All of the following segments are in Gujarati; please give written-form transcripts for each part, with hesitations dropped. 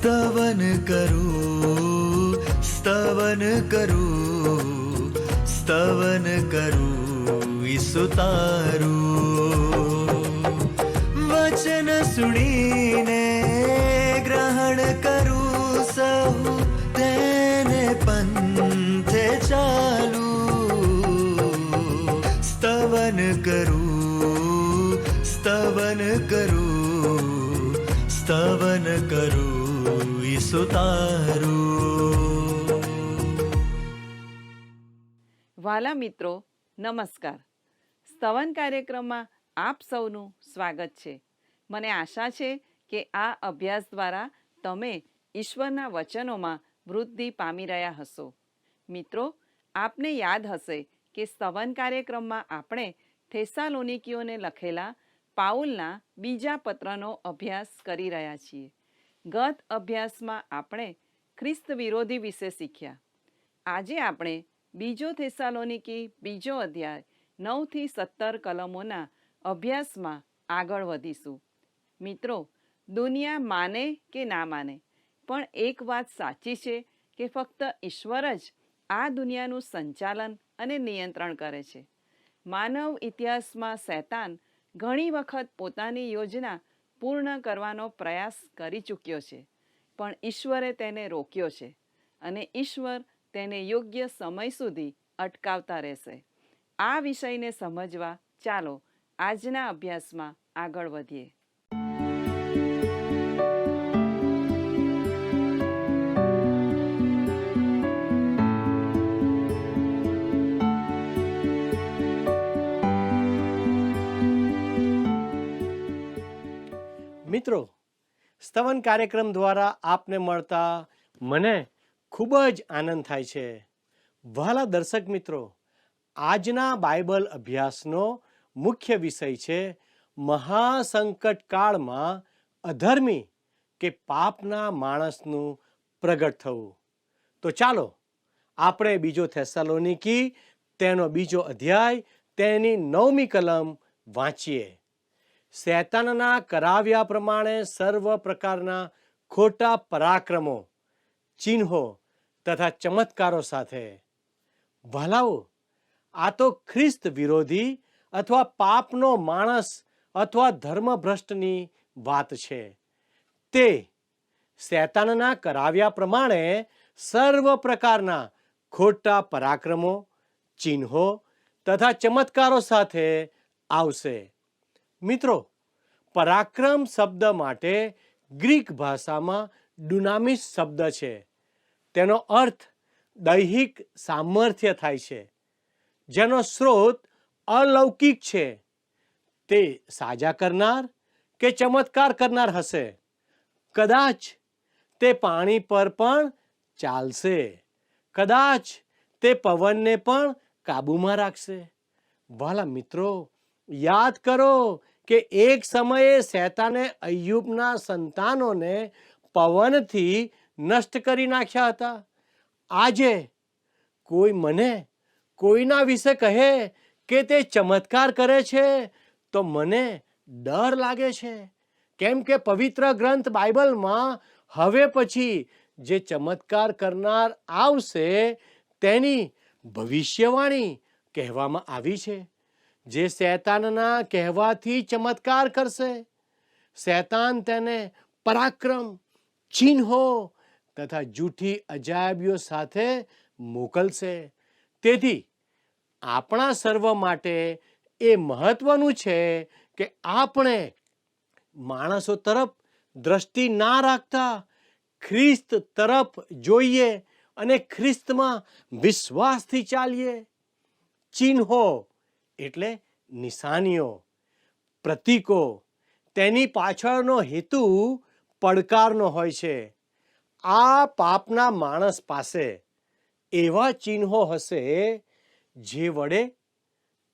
स्तवन करूं, स्तवन करूं, स्तवन करूं ईसु तारूं। वचन सुनीने ग्रहण करूं सहु તેને પંથે ચાલું। સ્તવન કરું, સ્તવન કરું, સ્તવન કરું ઈસુ તારું। વાલા મિત્રો, નમસ્કાર। સ્તવન કાર્યક્રમમાં આપ સૌનું સ્વાગત છે। મને આશા છે કે આ અભ્યાસ દ્વારા તમે ઈશ્વરના વચનોમાં વૃદ્ધિ પામી રહ્યા હશો। મિત્રો, આપને યાદ હશે કે સ્તવન કાર્યક્રમમાં આપણે થેસાલોનિકીઓને લખેલા પાઉલના બીજા પત્રનો અભ્યાસ કરી રહ્યા છીએ। ગત અભ્યાસમાં આપણે ખ્રિસ્ત વિરોધી વિશે શીખ્યા। આજે આપણે બીજો થેસાલોનિકી બીજો અધ્યાય 9 થી 17 કલમોના અભ્યાસમાં આગળ વધીશું। મિત્રો, દુનિયા માને કે ના માને, પણ એક વાત સાચી છે કે ફક્ત ઈશ્વર જ આ દુનિયાનું સંચાલન અને નિયંત્રણ કરે છે। માનવ ઇતિહાસમાં શૈતાન ઘણી વખત પોતાની યોજના પૂર્ણ કરવાનો પ્રયાસ કરી ચૂક્યો છે, પણ ઈશ્વરે તેને રોક્યો છે અને ઈશ્વર તેને યોગ્ય સમય સુધી અટકાવતા રહેશે। આ વિષયને સમજવા ચાલો આજના અભ્યાસમાં આગળ વધીએ। મિત્રો, સ્તવન કાર્યક્રમ દ્વારા આપને મળતા મને ખૂબ જ આનંદ થાય છે। વહાલા દર્શક મિત્રો, આજના બાઇબલ અભ્યાસનો મુખ્ય વિષય છે મહાસંકટ કાળમાં અધર્મી કે પાપના માણસનું પ્રગટ થવું। તો ચાલો આપણે બીજો થેસાલોનિકી તેનો બીજો અધ્યાય તેની 9મી કલમ વાંચીએ। શૈતાનના કરાવ્યા પ્રમાણે સર્વ પ્રકારના ખોટા પરાક્રમો, ચિહ્નો તથા ચમત્કારો સાથે। વહાલાઓ, આ તો ખ્રિસ્ત વિરોધી અથવા પાપનો માણસ અથવા ધર્મભ્રષ્ટની વાત છે। તે શૈતાનના કરાવ્યા પ્રમાણે સર્વ પ્રકારના ખોટા પરાક્રમો, ચિહ્નો તથા ચમત્કારો સાથે આવશે। મિત્રો, પરાક્રમ શબ્દ માટે ગ્રીક ભાષામાં ડુનામિસ શબ્દ છે। તેનો અર્થ દૈહિક સામર્થ્ય થાય છે, જેનો સ્ત્રોત અલૌકિક છે। તે સાજા કરનાર કે ચમત્કાર કરનાર હશે। કદાચ તે પાણી પર પણ ચાલશે, કદાચ તે પવનને પણ કાબૂમાં રાખશે। વાલા મિત્રો, યાદ કરો કે એક સમયે શૈતાને અય્યુબના સંતાનોને પવનથી નષ્ટ કરી નાખ્યા હતા। આજે કોઈ મને કોઈના વિશે કહે કે તે ચમત્કાર કરે છે તો મને ડર લાગે છે, કેમ કે પવિત્ર ગ્રંથ બાઇબલમાં હવે પછી જે ચમત્કાર કરનાર આવશે તેની ભવિષ્યવાણી કહેવામાં આવી છે, જે શૈતાનના કહેવાથી ચમત્કાર કરશે। શૈતાન તેને પરાક્રમ, ચિહ્નો તથા જૂઠી અજાયબીઓ સાથે મોકલશે। તેથી આપણા સર્વ માટે એ મહત્વનું છે કે આપણે માણસો તરફ દ્રષ્ટિ ના રાખતા ખ્રિસ્ત તરફ જોઈએ અને ખ્રિસ્તમાં વિશ્વાસથી ચાલીએ। ચિહ્નો એટલે નિશાનીઓ, પ્રતીકો, તેની પાછળનો હેતુ પડકારનો હોય છે। આ પાપના માણસ પાસે એવા ચિહ્નો હશે જે વડે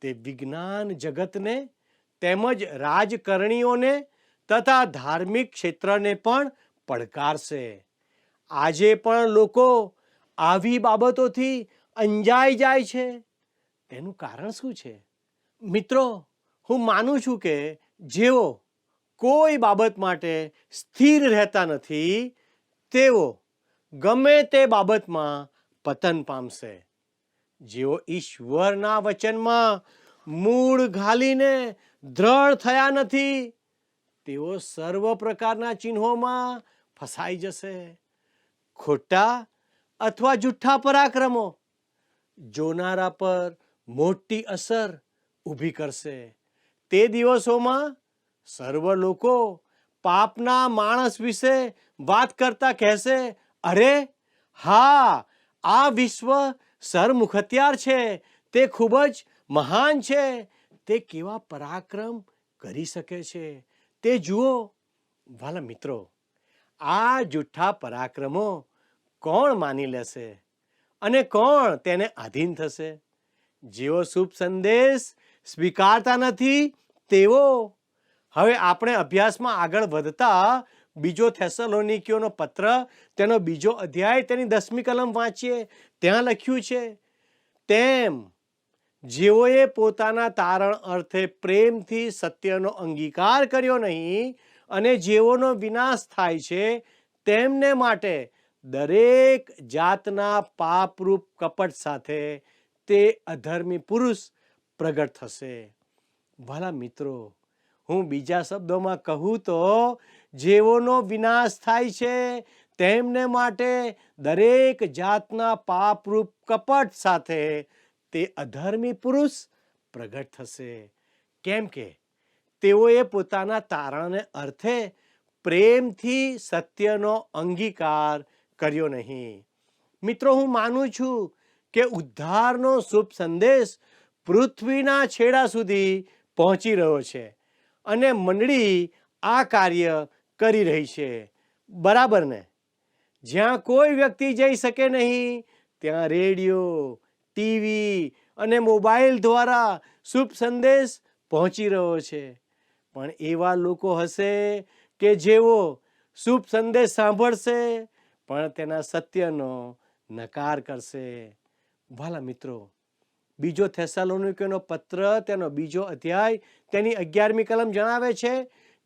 તે વિજ્ઞાન જગતને તેમજ રાજકારણીઓને તથા ધાર્મિક ક્ષેત્રને પણ પડકારશે। આજે પણ લોકો આવી બાબતોથી અંજાઈ જાય છે। તેનું કારણ શું છે? મિત્રો, હું માનું છું કે જેઓ કોઈ બાબત માટે સ્થિર રહેતા નથી તેઓ ગમે તે બાબતમાં પતન પામશે. જેઓ ઈશ્વરના વચનમાં મૂળ ઘાલીને દ્રઢ થયા નથી, તેઓ સર્વ પ્રકારના ચિહ્નોમાં ફસાઈ જશે. ખોટા અથવા જુઠ્ઠા પરાક્રમો જોનારા પર મોટી અસર ઊભી કરશે. તે દિવસોમાં સર્વ લોકો પાપના માણસ વિશે વાત કરતા કહેશે, અરે હા, આ વિશ્વ સરમુખ હથિયાર છે, તે ખૂબ જ મહાન છે, તે કેવા પરાક્રમ કરી શકે છે, તે જુઓ. વાલા મિત્રો, આ જુઠ્ઠા પરાક્રમો કોણ માની લેશે અને કોણ તેને આધીન થશે? જેઓ શુભ સંદેશ સ્વીકારતા નથી તેઓ. હવે આપણે અભ્યાસમાં આગળ વધતા બીજો થેસલોનિકીઓનો પત્ર, તેનો 2 અધ્યાય, તેની 10મી કલમ વાંચીએ. ત્યાં લખ્યું છે, તેમ જેઓએ પોતાના તારણ અર્થે પ્રેમથી સત્યનો અંગીકાર કર્યો નહીં અને જેઓનો વિનાશ થાય છે, તેમને માટે દરેક જાતના પાપરૂપ કપટ સાથે તે અધર્મી પુરુષ પ્રગટ થશે. ભલા મિત્રો, હું બીજા શબ્દોમાં કહું તો જેઓનો વિનાશ થાય છે તેમને માટે દરેક જાતના પાપરૂપ કપટ સાથે તે અધર્મી પુરુષ પ્રગટ થશે. કેમ કે તેઓએ પોતાના તારણને અર્થે પ્રેમથી સત્યનો અંગીકાર કર્યો નહીં. મિત્રો, હું માનું છું કે ઉદ્ધારનો શુભ સંદેશ પૃથ્વીના છેડા સુધી પહોંચી રહ્યો છે અને મંડળી આ કાર્ય કરી રહી છે. બરાબર ને? જ્યાં કોઈ વ્યક્તિ જઈ શકે નહીં, ત્યાં રેડિયો, ટીવી અને મોબાઈલ દ્વારા શુભ સંદેશ પહોંચી રહ્યો છે. પણ એવા લોકો હશે કે જેઓ શુભ સંદેશ સાંભળશે પણ તેના સત્યનો નકાર કરશે. વાલા મિત્રો, બીજો થેસલોનિકીઓનો પત્ર, તેનો 2 અધ્યાય, તેની 11મી કલમ જણાવે છે,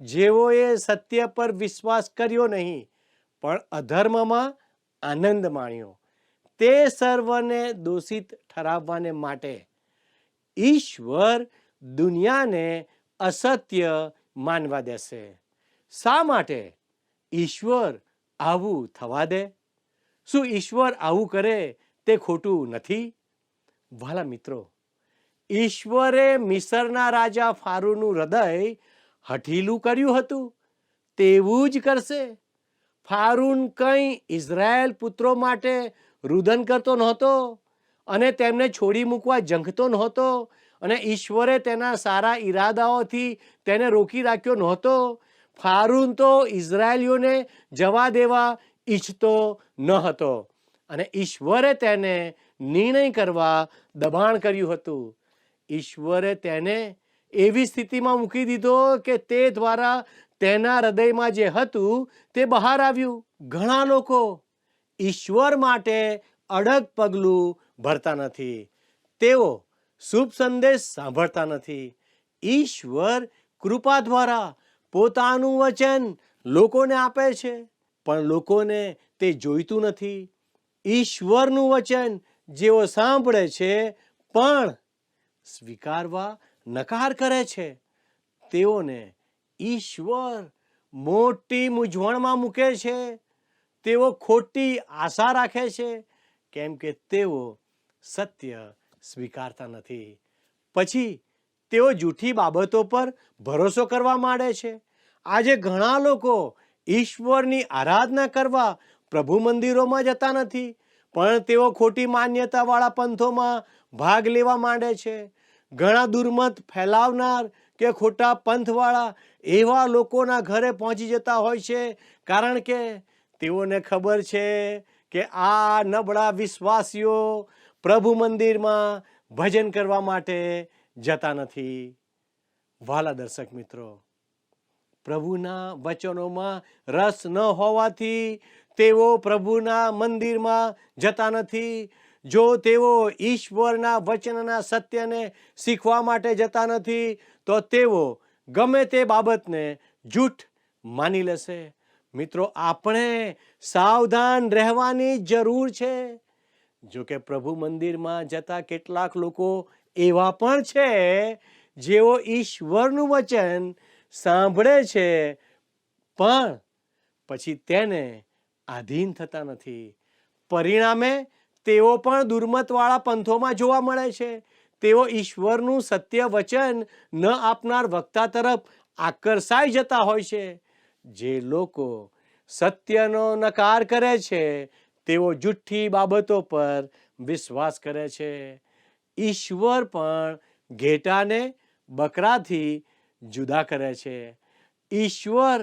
જેઓએ સત્ય પર વિશ્વાસ કર્યો નહીં પણ અધર્મમાં આનંદ માણ્યો, તે સર્વને દોષિત ઠરાવવાને માટે ઈશ્વર દુનિયાને અસત્ય માનવા દેશે. શા માટે ઈશ્વર આવું થવા દે? શું ઈશ્વર આવું કરે તે ખોટું નથી? વાલા મિત્રો, ઈશ્વરે મિસરના રાજા ફારૂનું હૃદય હઠીલું કર્યું હતું, તેવું જ કરશે. ફારૂન કંઈ ઇઝરાયેલ પુત્રો માટે રુદન કરતો નહોતો અને તેમને છોડી મૂકવા ઝંખતો નહોતો અને ઈશ્વરે તેના સારા ઈરાદાઓથી તેને રોકી રાખ્યો નહોતો. ફારૂન તો ઇઝરાયેલીઓને જવા દેવા ઈચ્છતો ન હતો અને ઈશ્વરે તેને નિર્ણય કરવા દબાણ કર્યું હતું. ઈશ્વરે તેને એવી સ્થિતિમાં મૂકી દીધો કે તે દ્વારા તેના હૃદયમાં જે હતું તે બહાર આવ્યું. ઘણા લોકો ઈશ્વર માટે અડગ પગલું ભરતા નથી, તેઓ શુભ સંદેશ સાંભળતા નથી. ઈશ્વર કૃપા દ્વારા પોતાનું વચન લોકોને આપે છે પણ લોકોને તે જોઈતું નથી. ઈશ્વરનું વચન જેઓ સાંભળે છે પણ સ્વીકારવા નકાર કરે છે, તેઓને ઈશ્વર મોટી મૂંઝવણમાં મૂકે છે. તેઓ ખોટી આશા રાખે છે કેમ કે તેઓ સત્ય સ્વીકારતા નથી. પછી તેઓ જૂઠી બાબતો પર ભરોસો કરવા માંડે છે. આજે ઘણા લોકો ઈશ્વરની આરાધના કરવા પ્રભુ મંદિરોમાં જતા નથી પણ તેઓ ખોટી માન્યતાવાળા પંથોમાં ભાગ લેવા માંડે છે. ઘણા દુર્મત ફેલાવનાર કે ખોટા પંથવાળા એવા લોકોના ઘરે પહોંચી જતા હોય છે કારણ કે તેઓને ખબર છે કે આ નબળા વિશ્વાસીઓ પ્રભુ મંદિરમાં ભજન કરવા માટે જતા નથી. વાલા દર્શક મિત્રો, પ્રભુના વચનોમાં રસ ન હોવાથી તેઓ પ્રભુના મંદિરમાં જતા નથી. જો તેઓ ઈશ્વરના વચનના સત્યને શીખવા માટે જતા નથી તો તેઓ ગમે તે બાબતને જૂઠ માની લેશે. મિત્રો, આપણે સાવધાન રહેવાની જરૂર છે. જો કે પ્રભુ મંદિરમાં જતા કેટલાક લોકો એવા પણ છે જેઓ ઈશ્વરનું વચન સાંભળે છે પણ પછી તેને આધીન થતા નથી. પરિણામે તેઓ પણ દુર્મતવાળા પંથોમાં જોવા મળે છે. તેઓ ઈશ્વરનું સત્ય વચન ન આપનાર વક્તા તરફ આકર્ષાઈ જતા હોય છે. જે લોકો સત્યનો નકાર કરે છે તેઓ જુઠ્ઠી બાબતો પર વિશ્વાસ કરે છે. ઈશ્વર પણ ઘેટાને બકરાથી જુદા કરે છે. ઈશ્વર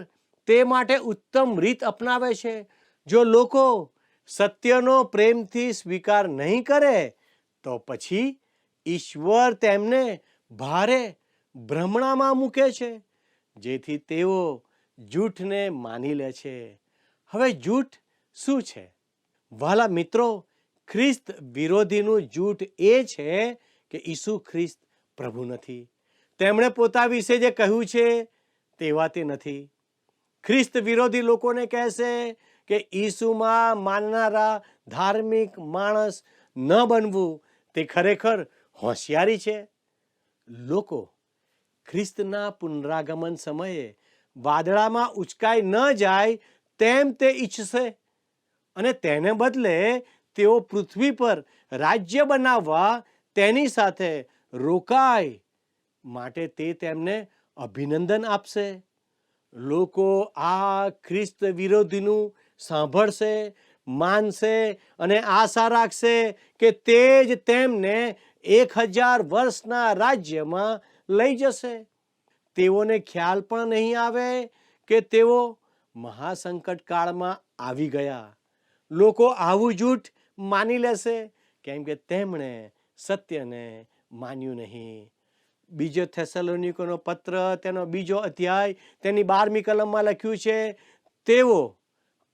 તે માટે ઉત્તમ રીત અપનાવે છે. જો લોકો સત્યનો પ્રેમથી સ્વીકાર નહીં કરે તો પછી ઈશ્વર તેમને ભારે ભ્રમણામાં મૂકે છે, જેથી તેઓ જૂઠને માની લે છે. હવે જૂઠ શું છે? વાલા મિત્રો, ખ્રિસ્ત વિરોધીનું જૂઠ એ છે કે ઈસુ ખ્રિસ્ત પ્રભુ નથી. તેમણે પોતા વિશે જે કહ્યું છે તેવા તે નથી. ખ્રિસ્ત વિરોધી લોકોને કહેશે કે ઈસુમાં માનનારા ધાર્મિક માણસ ન બનવું તે ખરેખર હોશિયારી છે. લોકો ખ્રિસ્તના પુનરાગમન સમયે વાદળામાં ઉચકાઈ ન જાય તેમ તે ઈચ્છશે અને તેને બદલે તેઓ પૃથ્વી પર રાજ્ય બનાવવા તેની સાથે રોકાય માટે તે તેમને અભિનંદન આપશે. લોકો આ ખ્રિસ્ત વિરોધીનું સાંભળશે, માનશે અને આશા રાખશે કે તે જ તેમને 1000 વર્ષના રાજ્યમાં લઈ જશે. તેઓને ખ્યાલ પણ નહીં આવે કે તેઓ મહાસંકટ કાળમાં આવી ગયા. લોકો આવું જૂઠ માની લેશે કેમ કે તેમણે સત્યને માન્યું નહીં. બીજો થેસલોનિકોનો પત્ર તેનો 2 અધ્યાય તેની 12મી કલમમાં લખ્યું છે, તેઓ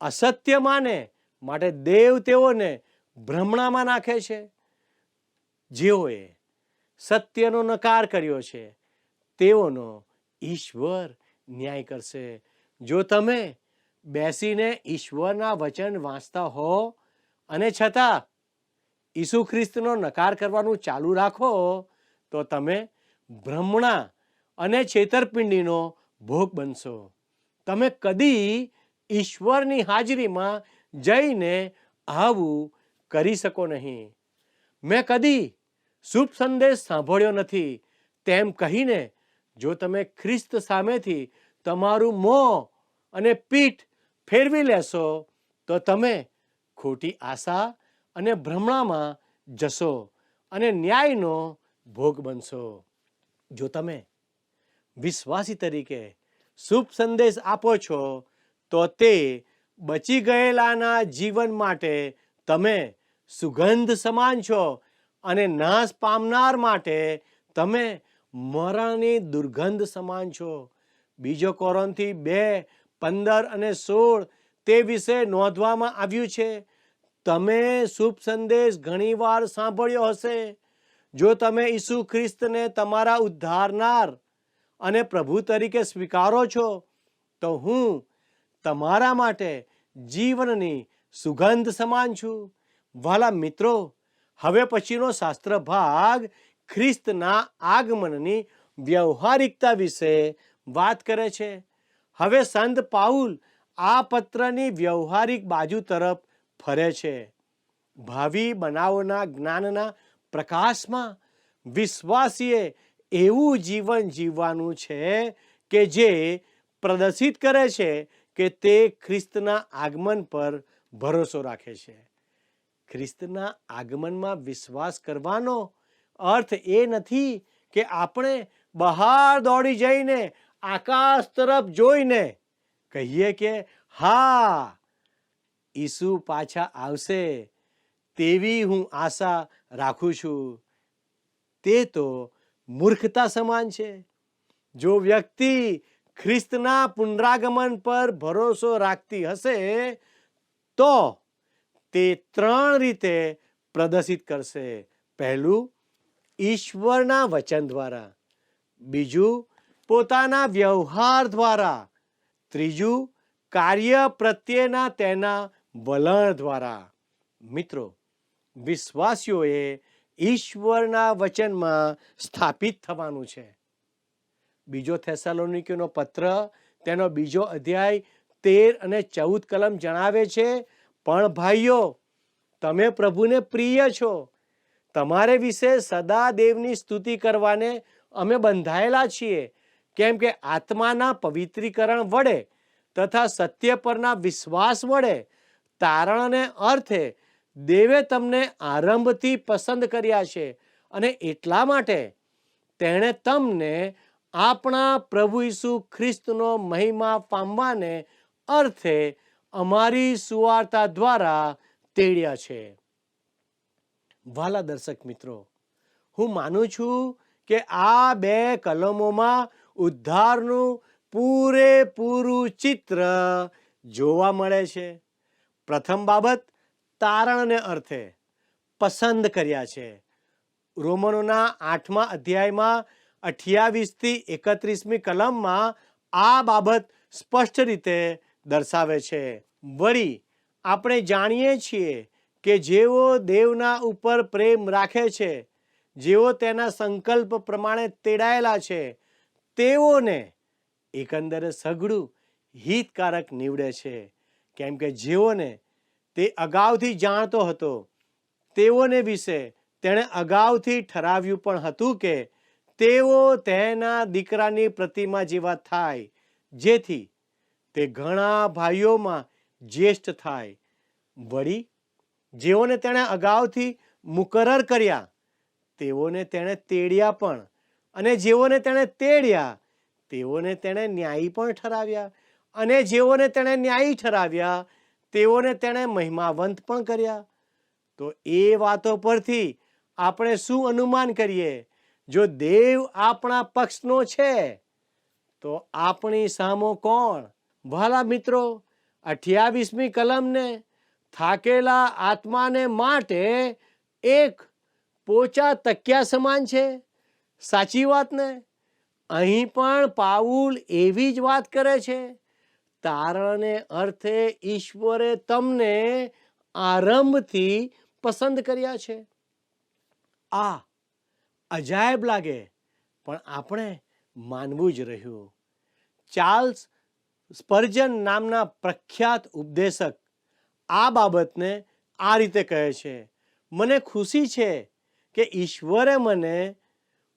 અસત્ય માને માટે દેવ તેઓને ભ્રમણામાં નાખે છે. જેઓએ સત્યનો નકાર કર્યો છે તેઓનો ઈશ્વર ન્યાય કરશે. જો તમે બેસીને ઈશ્વરના વચન વાંચતા હો અને છતાં ઈસુ ખ્રિસ્તનો નકાર કરવાનું ચાલુ રાખો તો તમે ભ્રમણા અને છેતરપિંડીનો ભોગ બનશો. તમે કદી ઈશ્વરની હાજરીમાં જઈને આવું કરી શકો નહીં. મેં કદી શુભ સંદેશ સાંભળ્યો નથી તેમ કહીને જો તમે ખ્રિસ્ત સામેથી તમારું મોં અને પીઠ ફેરવી લેશો તો તમે ખોટી આશા અને ભ્રમણામાં જશો અને ન્યાયનો ભોગ બનશો. જો તમે વિશ્વાસી તરીકે શુભ સંદેશ આપો છો તો તે બચી ગયેલાના જીવન માટે તમે સુગંધ સમાન છો અને નાશ પામનાર માટે તમે મરણની દુર્ગંધ સમાન છો. બીજો કોરિન્થી 2:15 અને 16 તે વિશે નોંધવામાં આવ્યું છે. તમે શુભ સંદેશ ઘણીવાર સાંભળ્યો હશે. જો તમે ઈસુ ખ્રિસ્તને તમારા ઉદ્ધારનાર અને પ્રભુ તરીકે સ્વીકારો છો તો હું તમારા માટે જીવનની સુગંધ સમાન છું. વાલા મિત્રો, હવે પછીનો શાસ્ત્ર ભાગ ખ્રિસ્તના આગમનની વ્યવહારિકતા વિશે વાત કરે છે. હવે સંત પાઉલ આ પત્રની વ્યવહારિક બાજુ તરફ ફરે છે. ભાવિ બનાવોના જ્ઞાનના પ્રકાશમાં વિશ્વાસીએ એવું જીવન જીવવાનું છે કે જે પ્રદર્શિત કરે છે કે તે ખ્રિસ્તના આગમન પર ભરોસો રાખે છે. ખ્રિસ્તના આગમનમાં વિશ્વાસ કરવાનો અર્થ એ નથી કે આપણે બહાર દોડી જઈને આકાશ તરફ જોઈને કહીએ કે હા, ઈસુ પાછા આવશે તેવી હું આશા રાખું છું. તે તો મૂર્ખતા સમાન છે. જો વ્યક્તિ ખ્રિસ્તના પુનરાગમન પર ભરોસો રાખતી હશે તો તે 3 રીતે પ્રદર્શિત કરશે. પહેલું, ઈશ્વરના વચન દ્વારા. બીજું, પોતાના વ્યવહાર દ્વારા. ત્રીજું, કાર્ય પ્રત્યેના તેના વલણ દ્વારા. મિત્રો, વિશ્વાસીઓએ ઈશ્વરના વચનમાં સ્થાપિત થવાનું છે. બીજો થેસાલોનિકીનો પત્ર તેનો 2 અધ્યાય 13 અને 14 કલમ જણાવે છે, પણ ભાઈઓ, તમે પ્રભુને પ્રિય છો, તમારે વિશે સદા દેવની સ્તુતિ કરવાને અમે બંધાયેલા છીએ, કેમ કે આત્માના પવિત્રીકરણ વડે તથા સત્ય પરના વિશ્વાસ વડે તારણને અર્થે દેવે તમને આરંભથી પસંદ કર્યા છે, અને એટલા માટે તેણે તમને આપણા પ્રભુ ઈસુ ખ્રિસ્તનો મહિમા પામવાને અર્થે અમારી સુવાર્તા દ્વારા તેડ્યા છે. વાલા દર્શક મિત્રો, હું માનું છું કે આ 2 કલમોમાં ઉદ્ધારનું પૂરેપૂરું ચિત્ર જોવા મળે છે. પ્રથમ બાબત, તારણને અર્થે પસંદ કર્યા છે. રોમનોના 8મા અધ્યાયમાં 28 થી 31મી કલમમાં આ બાબત સ્પષ્ટ રીતે દર્શાવે છે. વળી આપણે જાણીએ છીએ કે જેઓ દેવના ઉપર પ્રેમ રાખે છે, જેઓ તેના સંકલ્પ પ્રમાણે તેડાયેલા છે, તેઓને એકંદરે સઘળું હિતકારક નીવડે છે. કેમ કે જેઓને તે અગાઉથી જાણતો હતો, તેઓને વિશે તેણે અગાઉથી ઠરાવ્યું પણ હતું કે તેઓ તેના દીકરાની પ્રતિમા જેવા થાય, જેથી તે ઘણા ભાઈઓમાં જ્યેષ્ઠ થાય. વળી જેઓને તેણે અગાઉથી મુકરર કર્યા, તેઓને તેણે તેડ્યા પણ, અને જેઓને તેણે તેડ્યા, તેઓને તેણે ન્યાયી પણ ઠરાવ્યા, અને જેઓને તેણે ન્યાયી ઠરાવ્યા, તેઓને તેણે મહિમાવંત પણ કર્યા. તો એ વાતો પરથી આપણે શું અનુમાન કરીએ? જો દેવ આપણા પક્ષનો છે, તો આપણી સામો કોણ? વહાલા મિત્રો, 28મી કલમને થાકેલા આત્માને માટે એક પોચા તકિયા સમાન છે. સાચી વાત ને? અહીં પણ પાઉલ એવી જ વાત કરે છે. તારણને અર્થે ઈશ્વરે તમને આરંભથી પસંદ કર્યા છે. આ અજાયબ લાગે, પણ આપણે માનવું જ રહ્યું. ચાર્લ્સ સ્પર્જન નામના પ્રખ્યાત ઉપદેશક આ બાબતને આ રીતે કહે છે, મને ખુશી છે કે ઈશ્વરે મને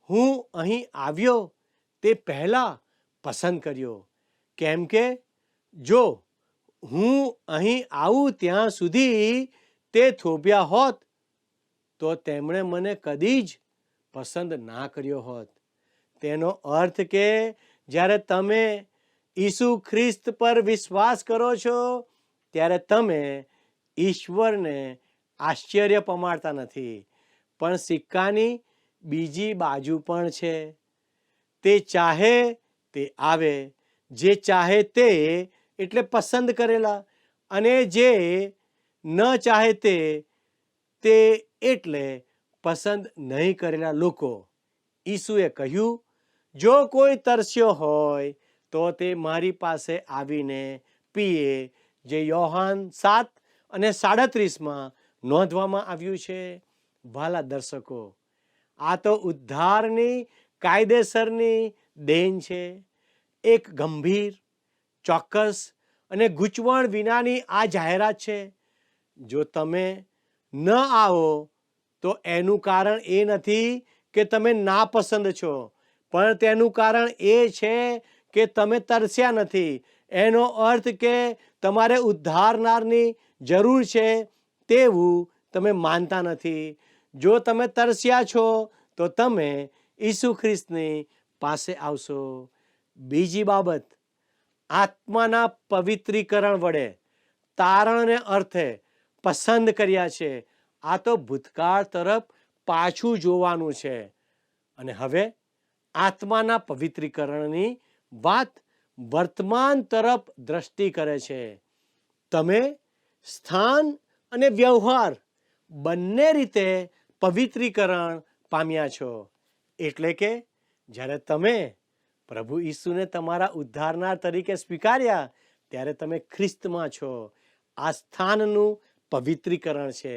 હું અહીં આવ્યો તે પહેલા પસંદ કર્યો. કેમ કે જો હું અહીં આવું ત્યાં સુધી તે થોભ્યા હોત, તો તેમણે મને કદી જ પસંદ ના કર્યો હોત. તેનો અર્થ કે જ્યારે તમે ઈસુ ખ્રિસ્ત પર વિશ્વાસ કરો છો, ત્યારે તમે ઈશ્વરને આશ્ચર્ય પમાડતા નથી, પણ સિક્કાની બીજી બાજુ પણ છે. તે ચાહે તે આવે, જે ચાહે તે એટલે પસંદ કરેલા, અને જે ન ચાહે તે એટલે પસંદ નહીં કરેલા લોકો. ઈસુએ કહ્યું, જો કોઈ તરસ્યો હોય તો તે મારી પાસે આવીને પીએ, જે યોહાન 7:37 નોંધવામાં આવ્યું છે. વાલા દર્શકો, આ તો ઉદ્ધારની કાયદેસરની દેન છે. એક ગંભીર, ચોક્કસ અને ગૂંચવણ વિનાની આ જાહેરાત છે. જો તમે ન આવો તો એનું કારણ એ નથી કે તમે નાપસંદ છો, પણ તેનું કારણ એ છે કે તમે તરસ્યા નથી. એનો અર્થ કે તમારે ઉદ્ધારનારની જરૂર છે તેવું તમે માનતા નથી. જો તમે તરસ્યા છો તો તમે ઈસુ ખ્રિસ્તની પાસે આવશો. બીજી બાબત, આત્માના પવિત્રીકરણ વડે તારણને અર્થે પસંદ કર્યા છે. આ તો ભૂતકાળ તરફ પાછું જોવાનું છે, અને હવે આત્માના પવિત્રીકરણની વાત વર્તમાન તરફ દ્રષ્ટિ કરે છે. તમે સ્થાન અને વ્યવહાર બંને રીતે પવિત્રીકરણ પામ્યા છો. એટલે કે જ્યારે તમે પ્રભુ ઈસુને તમારા ઉદ્ધારનાર તરીકે સ્વીકાર્યા, ત્યારે તમે ખ્રિસ્તમાં છો. આ સ્થાનનું પવિત્રીકરણ છે,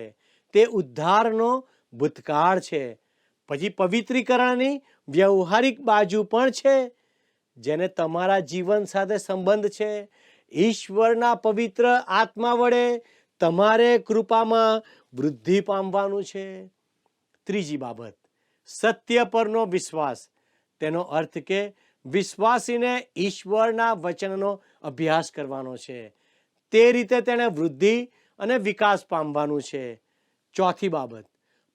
તે ઉદ્ધારનો ભૂતકાળ છે. પછી પવિત્રીકરણની વ્યવહારિક બાજુ પણ છે, જેને તમારા જીવન સાથે સંબંધ છે. ઈશ્વરના પવિત્ર આત્મા વડે તમારે કૃપામાં વૃદ્ધિ પામવાનું છે. ત્રીજી બાબત, સત્ય પરનો વિશ્વાસ. તેનો અર્થ કે વિશ્વાસીને ઈશ્વરના વચનનો અભ્યાસ કરવાનો છે. તે રીતે તેણે વૃદ્ધિ અને વિકાસ પામવાનું છે. ચોથી બાબત,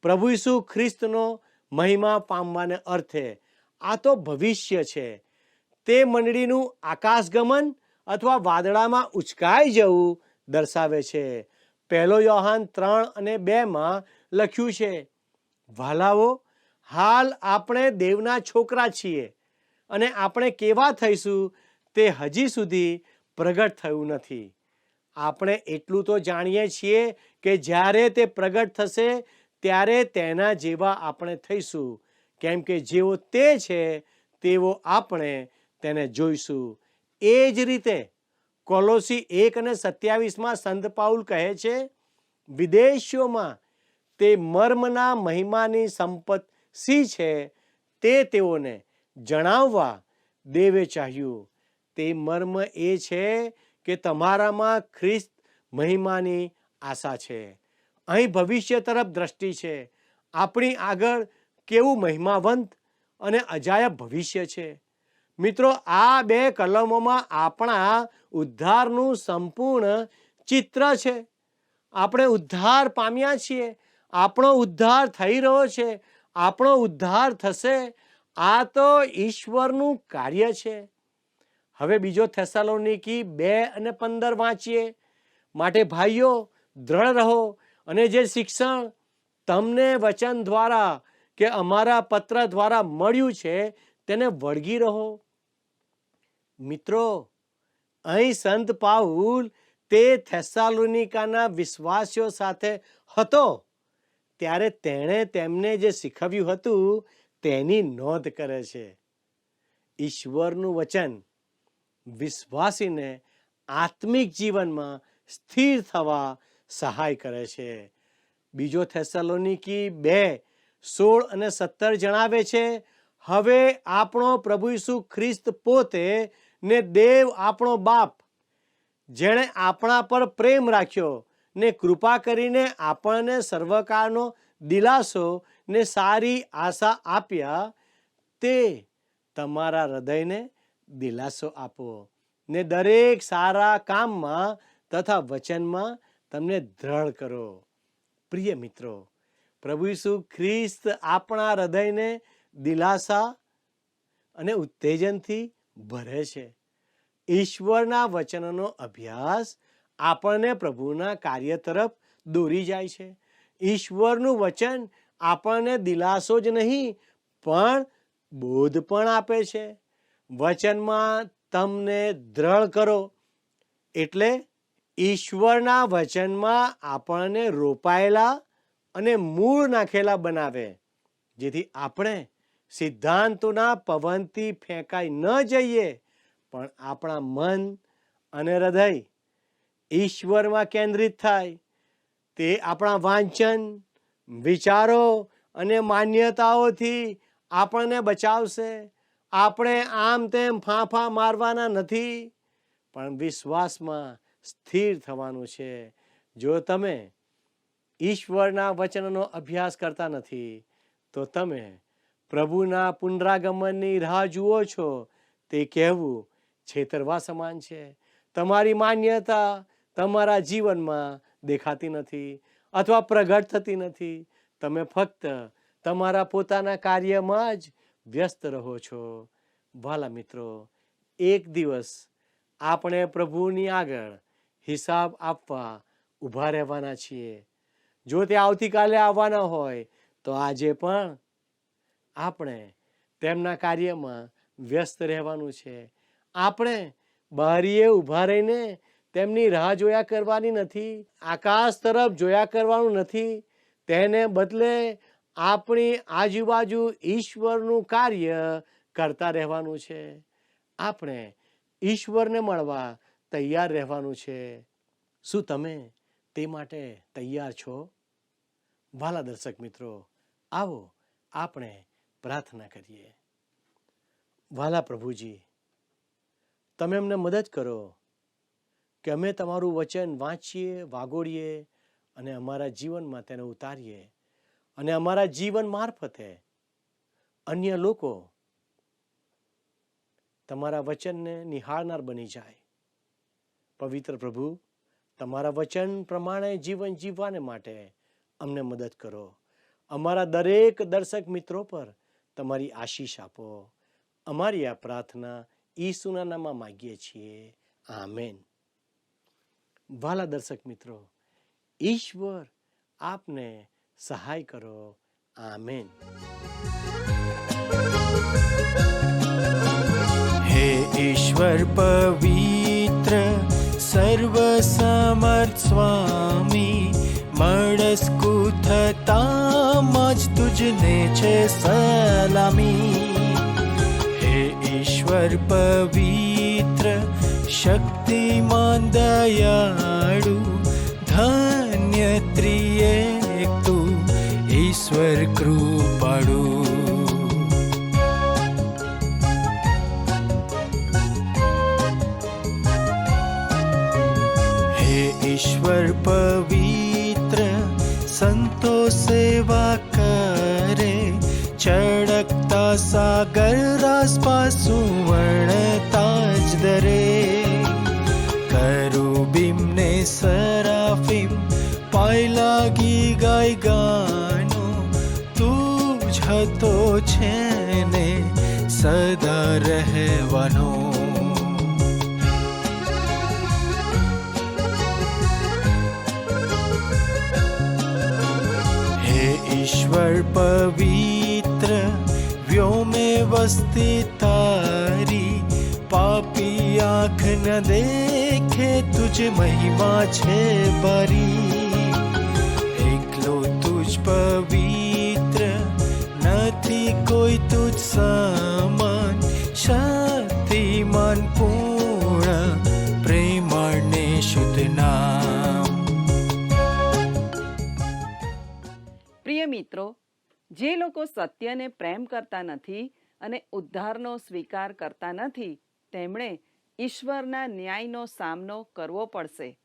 પ્રભુ ઈસુ ખ્રિસ્તનો મહિમા પામવાને અર્થે. આ તો ભવિષ્ય છે. તે મંડળીનું આકાશગમન અથવા વાદળામાં ઉચકાઈ જવું દર્શાવે છે. 1 યોહાન 3:2 લખ્યું છે, વહાલાઓ, હાલ આપણે દેવના છોકરા છીએ અને આપણે કેવા થઈશું તે હજી સુધી પ્રગટ થયું નથી. આપણે એટલું તો જાણીએ છીએ કે જ્યારે તે પ્રગટ થશે ત્યારે તેના જેવા આપણે થઈશું, કેમ કે જેવો તે છે તેવો આપણે તેને જોઈશું. એ જ રીતે કોલોસી 1:27 સંત પાઉલ કહે છે, વિદેશીઓમાં તે મર્મના મહિમાની સંપત સી છે તે તેઓને જણાવવા દેવે ચાહ્યું. તે મર્મ એ છે કે તમારામાં ખ્રિસ્ત મહિમાની આશા છે. અહીં ભવિષ્ય તરફ દ્રષ્ટિ છે. આપણી આગળ કેવું મહિમાવંત અને અજાયબ ભવિષ્ય છે. મિત્રો, આ 2 કલમોમાં આપણા ઉદ્ધારનું સંપૂર્ણ ચિત્ર છે. આપણે ઉદ્ધાર પામ્યા છીએ. આપણો ઉદ્ધાર થઈ રહ્યો છે. આપણો ઉદ્ધાર થશે. આ તો ઈશ્વરનું કાર્ય છે. હવે બીજો થેસાલોનિકી 2:15 વાંચીએ. માટે ભાઈઓ, દ્રઢ રહો અને જે શિક્ષણ તમને વચન દ્વારા કે અમારા પત્ર દ્વારા મળ્યું છે તેને વળગી રહો. મિત્રો, અહીં સંત પાઉલ તે થેસાલોનિકાના વિશ્વાસીઓ સાથે હતો ત્યારે તેણે તેમને જે શીખવ્યું હતું તેની નોંધ કરે છે. ઈશ્વરનું વચન વિશ્વાસીને આત્મિક જીવનમાં સ્થિર થવા સહાય કરે છે. બીજો થેસાલોનિકી 2:16-17 જણાવે છે, હવે આપણો પ્રભુ ઈસુ ખ્રિસ્ત પોતે ને દેવ આપણો બાપ, જેણે આપણા પર પ્રેમ રાખ્યો ને કૃપા કરીને આપણને સર્વકાળનો દિલાસો ને સારી આશા આપ્યા, તે તમારા હૃદયને દિલાસો આપો ને દરેક સારા કામમાં તથા વચનમાં તમને દ્રઢ કરો. પ્રિય મિત્રો, પ્રભુ ઈસુ ખ્રિસ્ત આપણા હૃદયને દિલાસા અને ઉત્તેજનથી ભરે છે. ઈશ્વરના વચનનો અભ્યાસ આપણને પ્રભુના કાર્ય તરફ દોરી જાય છે. ઈશ્વરનું વચન આપણને દિલાસો જ નહીં પણ બોધ પણ આપે છે. વચનમાં તમને દ્રઢ કરો એટલે ઈશ્વરના વચનમાં આપણને રોપાયેલા અને મૂળ નાખેલા બનાવે, જેથી આપણે સિદ્ધાંતોના પવનથી ફેંકાઈ ન જઈએ પણ આપણા મન અને હૃદય ઈશ્વરમાં કેન્દ્રિત થાય. તે આપણા વાંચન, વિચારો અને માન્યતાઓથી આપણને બચાવશે. આપણે આમ તેમ ફાંફા મારવાના નથી પણ વિશ્વાસમાં સ્થિર થવાનું છે. જો તમે ઈશ્વરના વચનનો અભ્યાસ કરતા નથી તો તમે પ્રભુના પુનરાગમનની રાહ જુઓ છો તે કહેવું છેતરવા સમાન છે. તમારી માન્યતા તમારા જીવનમાં દેખાતી નથી અથવા પ્રગટ થતી નથી. તમે ફક્ત તમારા પોતાના કાર્યમાં જ વ્યસ્ત રહો છો. વાલા મિત્રો, એક દિવસ આપણે પ્રભુની આગળ હિસાબ આપવા ઊભા રહેવાના છીએ. જો તે આવતીકાલે આવવાના હોય તો આજે પણ આપણે તેમના કાર્યમાં વ્યસ્ત રહેવાનું છે. આપણે બારીએ ઊભા રહીને તેમની રાહ જોયા કરવાની નથી. આકાશ તરફ જોયા કરવાનું નથી. તેને બદલે આપણી આજુબાજુ ઈશ્વરનું કાર્ય કરતા રહેવાનું છે. આપણે ઈશ્વરને મળવા તૈયાર રહેવાનું છે. શું તમે તે માટે તૈયાર છો? વાલા દર્શક મિત્રો, આવો આપણે પ્રાર્થના કરીએ. વાલા પ્રભુજી, તમે અમને મદદ કરો કે અમે તમારું વચન વાંચીએ, વાગોળીએ અને અમારા જીવનમાં તેને ઉતારીએ અને અમારા જીવન મારફતે અન્ય લોકો તમારા વચનને નિહાળનાર બની જાય. પવિત્ર પ્રભુ, તમારા વચન પ્રમાણે જીવન જીવવાને માટે અમને મદદ કરો. અમારા દરેક દર્શક મિત્રો પર તમારી આશીષ આપો. અમારી આ પ્રાર્થના ઈસુના નામમાં માંગીએ છીએ. આમેન. વાલા દર્શક મિત્રો, ઈશ્વર આપને સહાય કરો. આમેન. હે ઈશ્વર પવિત્ર સર્વસમર્થ સ્વામી, મળસ્કુ થતામાં જ તુજને છે સલામી. હે ઈશ્વર પવિત્ર શક્તિમાન દયાળુ, ધન્ય ત્રિએક તું ઈશ્વર કૃપાળુ. ઈશ્વર પવિત્ર સંતો સેવા કરે, ચળકતા સાગર રાસપા સુવર્ણ તાજ દરે. કરુબીમ ને સરાફીમ પાય લાગી ગાય ગાનો, તું જ હતો છે ને સદા રહેવાનો. ઈશ્વર પવિત્ર વ્યોમે વસ્તી તારી, પાપી આંખ ન દેખે તુજ મહિમા છે બારી. એકલો તુજ પવિત્ર નથી કોઈ તુજ સમાન, શક્તિમાન પૂર્ણ પ્રેમાળ ને શુદ્ધ નામ. પ્રિય મિત્રો, જે લોકો સત્યને પ્રેમ કરતા નથી અને ઉદ્ધારનો સ્વીકાર કરતા નથી, તેમણે ઈશ્વરના ન્યાયનો સામનો કરવો પડશે.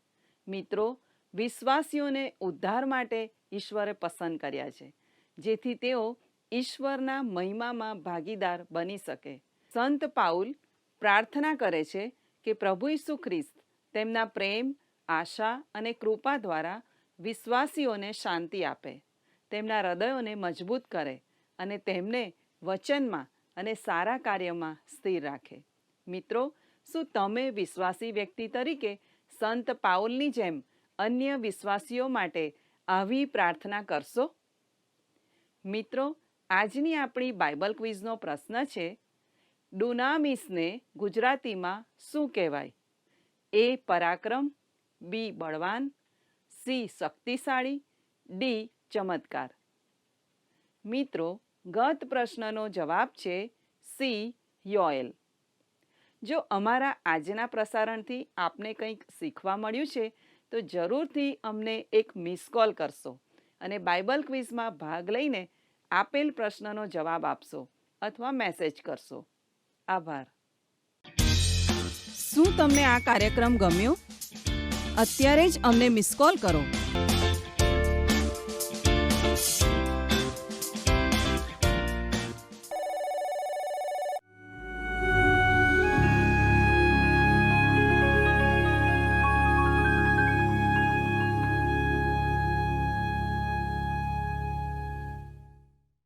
મિત્રો, વિશ્વાસીઓને ઉદ્ધાર માટે ઈશ્વરે પસંદ કર્યા છે, જેથી તેઓ ઈશ્વરના મહિમામાં ભાગીદાર બની શકે. સંત પાઉલ પ્રાર્થના કરે છે કે પ્રભુ ઈસુ ખ્રિસ્ત તેમના પ્રેમ, આશા અને કૃપા દ્વારા વિશ્વાસીઓને શાંતિ આપે, તેમના હૃદયોને મજબૂત કરે અને તેમને વચનમાં અને સારા કાર્યમાં સ્થિર રાખે. મિત્રો, શું તમે વિશ્વાસી વ્યક્તિ તરીકે સંત પાઉલની જેમ અન્ય વિશ્વાસીઓ માટે આવી પ્રાર્થના કરશો? મિત્રો, આજની આપણી બાઇબલ ક્વિઝનો પ્રશ્ન છે, ડુનામિસને ગુજરાતીમાં શું કહેવાય? એ. પરાક્રમ, બી. બળવાન, સી. શક્તિશાળી, ડી. ચમત્કાર. મિત્રો, ગત પ્રશ્નનો જવાબ છે સી. યોએલ. જો અમારા આજના પ્રસારણથી આપને કંઈક શીખવા મળ્યું છે તો જરૂરથી અમને એક મિસ કોલ કરશો અને બાઇબલ ક્વિઝમાં ભાગ લઈને આપેલ પ્રશ્નનો જવાબ આપશો અથવા મેસેજ કરશો. આભાર. શું તમને આ કાર્યક્રમ ગમ્યો? અત્યારે જ અમને મિસ કોલ કરો.